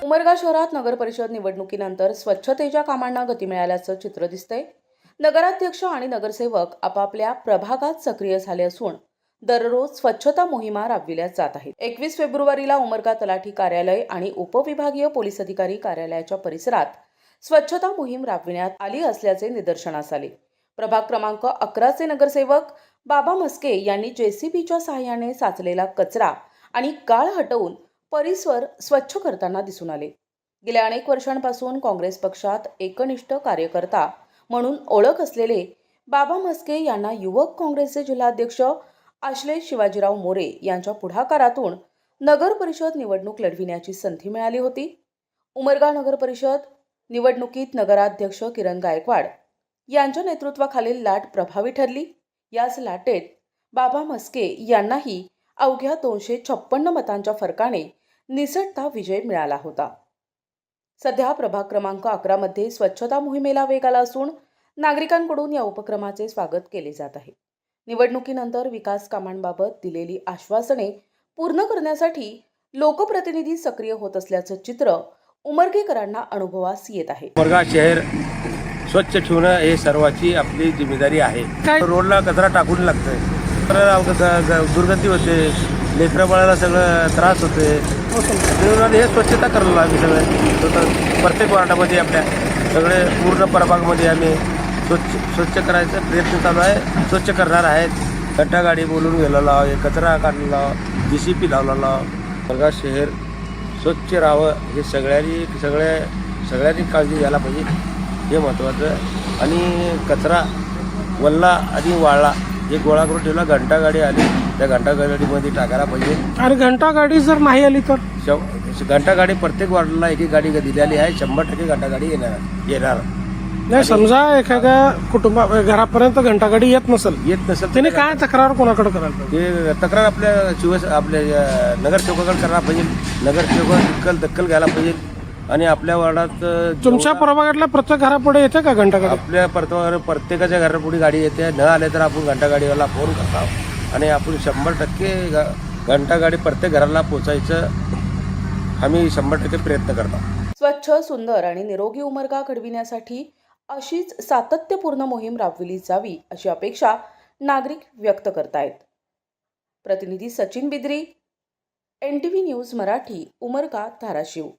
उमरगा शहरात नगर परिषद निवडणुकीनंतर स्वच्छतेच्या कामांना गती मिळाल्याचं चित्र दिसतंय। नगराध्यक्ष आणि नगरसेवक आपापल्या प्रभागात सक्रिय झाले असून दररोज स्वच्छता मोहिमा राबविल्या जात आहेत। 21 फेब्रुवारीला उमरगा तलाठी कार्यालय आणि उपविभागीय पोलीस अधिकारी कार्यालयाच्या परिसरात स्वच्छता मोहीम राबविण्यात आली असल्याचे निदर्शनास आले। प्रभाग क्रमांक 11 चे नगरसेवक बाबा म्हस्के यांनी जेसीबीच्या सहाय्याने साचलेला कचरा आणि गाळ हटवून परिसर स्वच्छ करताना दिसून आले। गेल्या अनेक वर्षांपासून काँग्रेस पक्षात एकनिष्ठ कार्यकर्ता म्हणून ओळख असलेले बाबा म्हस्के यांना युवक काँग्रेसचे जिल्हाध्यक्ष आश्लेष शिवाजीराव मोरे यांच्या पुढाकारातून नगर परिषद निवडणूक लढविण्याची संधी मिळाली होती। उमरगा नगर परिषद निवडणुकीत नगराध्यक्ष किरण गायकवाड यांच्या नेतृत्वाखालील लाट प्रभावी ठरली। याच लाटेत बाबा म्हस्के यांनाही अवघ्या 256 मतांच्या फरकाने निसटता विजय मिळाला होता। सध्या प्रभाग क्रमांक 11 मध्ये स्वच्छता मोहिमेला वेग आला असून नागरिकांकडून या उपक्रमाचे स्वागत केले जात आहे। निवडणुकीनंतर विकास कामांबाबत दिलेली आश्वासने पूर्ण करण्यासाठी लोकप्रतिनिधी सक्रिय होत असल्याचं चित्र उमरगेकरांना अनुभवास येत आहे। उमरगा शहर स्वच्छ ठेवणं हे सर्वांची आपली जिम्मेदारी आहे। रोडला कचरा टाकून लागतोय, दुर्गती होते, लेकरं बाळाला सगळं त्रास होते। हे स्वच्छता करायला आम्ही सगळे प्रत्येक वार्डामध्ये आपल्या सगळे पूर्ण प्रभागामध्ये आम्ही स्वच्छ करायचा प्रयत्न चालू आहे। स्वच्छ करणार आहेत। गड्डा गाडी बोलून गेलेला, कचरा काढलेला, JCB लावलेला। उमरगा शहर स्वच्छ राहावं हे सगळ्यांनी काळजी घ्यायला पाहिजे, हे महत्त्वाचं। आणि कचरा वल्ला आणि वाळला हे गोळा करून ठेवला, घंटा गाडी आली त्या घंटा गाडीमध्ये टाकायला पाहिजे। आणि घंटा गाडी जर नाही आली तर घंटा गाडी प्रत्येक वार्डाला एक गाडी दिलेली आहे। 100% घंटा गाडी येणार नाही। समजा एखाद्या घरापर्यंत घंटा गाडी येत नसेल त्याने काय तक्रार कोणाकडे करायला पाहिजे? ते तक्रार आपल्या नगरसेवकाकडे करायला पाहिजे। नगरसेवक दखल घ्यायला पाहिजे। आणि आपल्या वार्डात तुमच्या प्रभागातल्या प्रत्येक घरापुढे येते का घंटा गाडी? आपल्या प्रत्येकाच्या घरापुढे गाडी येते। न आले तर आपण घंटा गाडीवाला फोन करतो आणि आपण 100% घंटा गाडी प्रत्येक घराला पोचायचं आम्ही 100% प्रयत्न करतो। स्वच्छ, सुंदर आणि निरोगी उमरगा घडविण्यासाठी अशीच सातत्यपूर्ण मोहीम राबविली जावी अशी अपेक्षा नागरिक व्यक्त करतायत। प्रतिनिधी सचिन बिद्री, NTV न्यूज मराठी, उमरगा, धाराशिव।